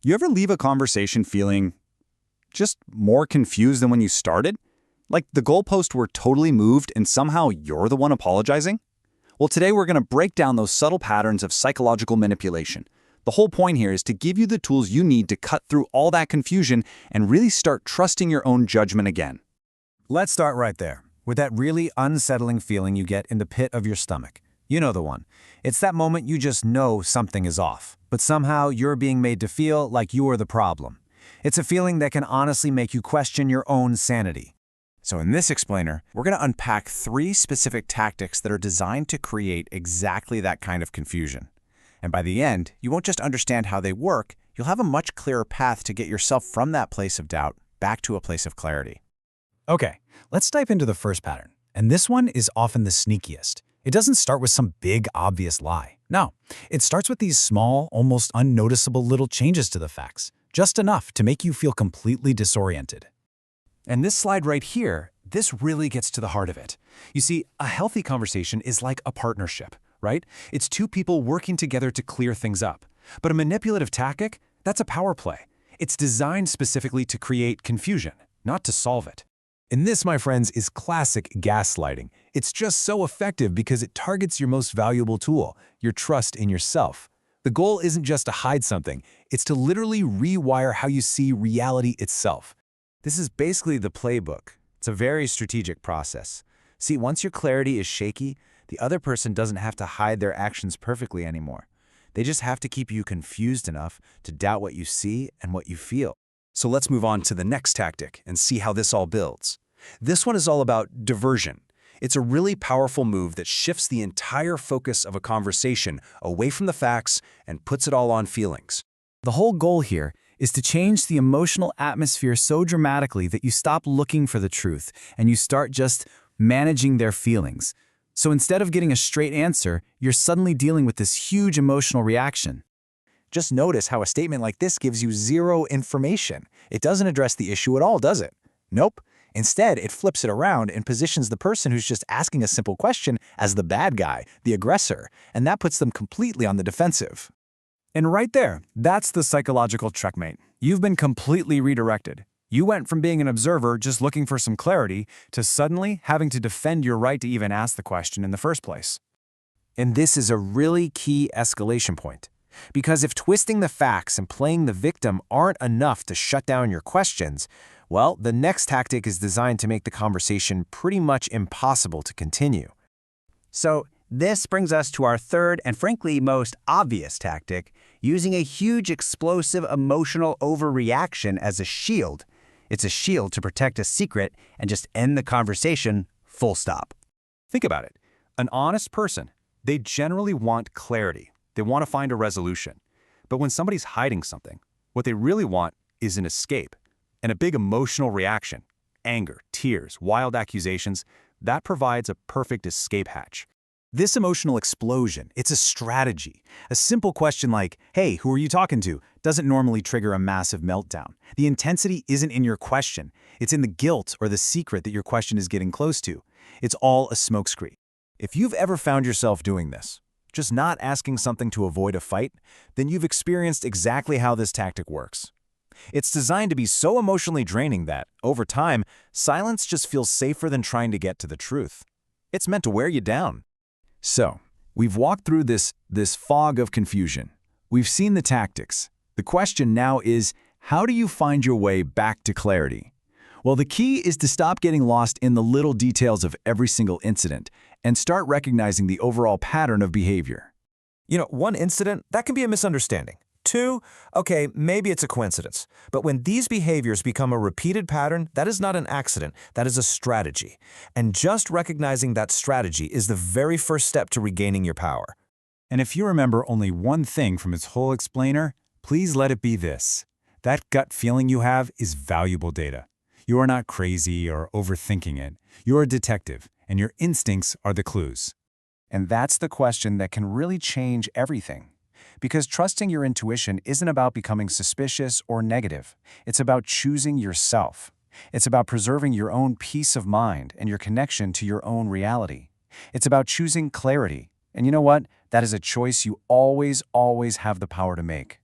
You ever leave a conversation feeling just more confused than when you started? Like the goalposts were totally moved and somehow you're the one apologizing? Well, today we're going to break down those subtle patterns of psychological manipulation. The whole point here is to give you the tools you need to cut through all that confusion and really start trusting your own judgment again. Let's start right there, with that really unsettling feeling you get in the pit of your stomach. You know the one. It's that moment you just know something is off, but somehow you're being made to feel like you are the problem. It's a feeling that can honestly make you question your own sanity. So in this explainer, we're going to unpack 3 specific tactics that are designed to create exactly that kind of confusion. And by the end, you won't just understand how they work, you'll have a much clearer path to get yourself from that place of doubt back to a place of clarity. Okay, let's dive into the first pattern. And this one is often the sneakiest. It doesn't start with some big, obvious lie. No, it starts with these small, almost unnoticeable little changes to the facts, just enough to make you feel completely disoriented. And this slide right here, this really gets to the heart of it. You see, a healthy conversation is like a partnership, right? It's 2 people working together to clear things up. But a manipulative tactic, that's a power play. It's designed specifically to create confusion, not to solve it. And this, my friends, is classic gaslighting. It's just so effective because it targets your most valuable tool, your trust in yourself. The goal isn't just to hide something, it's to literally rewire how you see reality itself. This is basically the playbook. It's a very strategic process. See, once your clarity is shaky, the other person doesn't have to hide their actions perfectly anymore. They just have to keep you confused enough to doubt what you see and what you feel. So let's move on to the next tactic and see how this all builds. This one is all about diversion. It's a really powerful move that shifts the entire focus of a conversation away from the facts and puts it all on feelings. The whole goal here is to change the emotional atmosphere so dramatically that you stop looking for the truth and you start just managing their feelings. So instead of getting a straight answer, you're suddenly dealing with this huge emotional reaction. Just notice how a statement like this gives you 0 information. It doesn't address the issue at all, does it? Nope. Instead, it flips it around and positions the person who's just asking a simple question as the bad guy, the aggressor, and that puts them completely on the defensive. And right there, that's the psychological checkmate. You've been completely redirected. You went from being an observer just looking for some clarity to suddenly having to defend your right to even ask the question in the first place. And this is a really key escalation point. Because if twisting the facts and playing the victim aren't enough to shut down your questions, well, the next tactic is designed to make the conversation pretty much impossible to continue. So this brings us to our third and frankly most obvious tactic, using a huge explosive emotional overreaction as a shield. It's a shield to protect a secret and just end the conversation, full stop. Think about it. An honest person, they generally want clarity. They want to find a resolution. But when somebody's hiding something, what they really want is an escape. And a big emotional reaction, anger, tears, wild accusations, that provides a perfect escape hatch. This emotional explosion, it's a strategy. A simple question like, "Hey, who are you talking to?" doesn't normally trigger a massive meltdown. The intensity isn't in your question. It's in the guilt or the secret that your question is getting close to. It's all a smokescreen. If you've ever found yourself doing this, just not asking something to avoid a fight, then you've experienced exactly how this tactic works. It's designed to be so emotionally draining that, over time, silence just feels safer than trying to get to the truth. It's meant to wear you down. So, we've walked through this fog of confusion. We've seen the tactics. The question now is, how do you find your way back to clarity? Well, the key is to stop getting lost in the little details of every single incident and start recognizing the overall pattern of behavior. One incident, that can be a misunderstanding. 2, okay, maybe it's a coincidence. But when these behaviors become a repeated pattern, that is not an accident, that is a strategy. And just recognizing that strategy is the very first step to regaining your power. And if you remember only one thing from its whole explainer, please let it be this. That gut feeling you have is valuable data. You are not crazy or overthinking it. You're a detective, and your instincts are the clues. And that's the question that can really change everything. Because trusting your intuition isn't about becoming suspicious or negative. It's about choosing yourself. It's about preserving your own peace of mind and your connection to your own reality. It's about choosing clarity. And you know what? That is a choice you always have the power to make.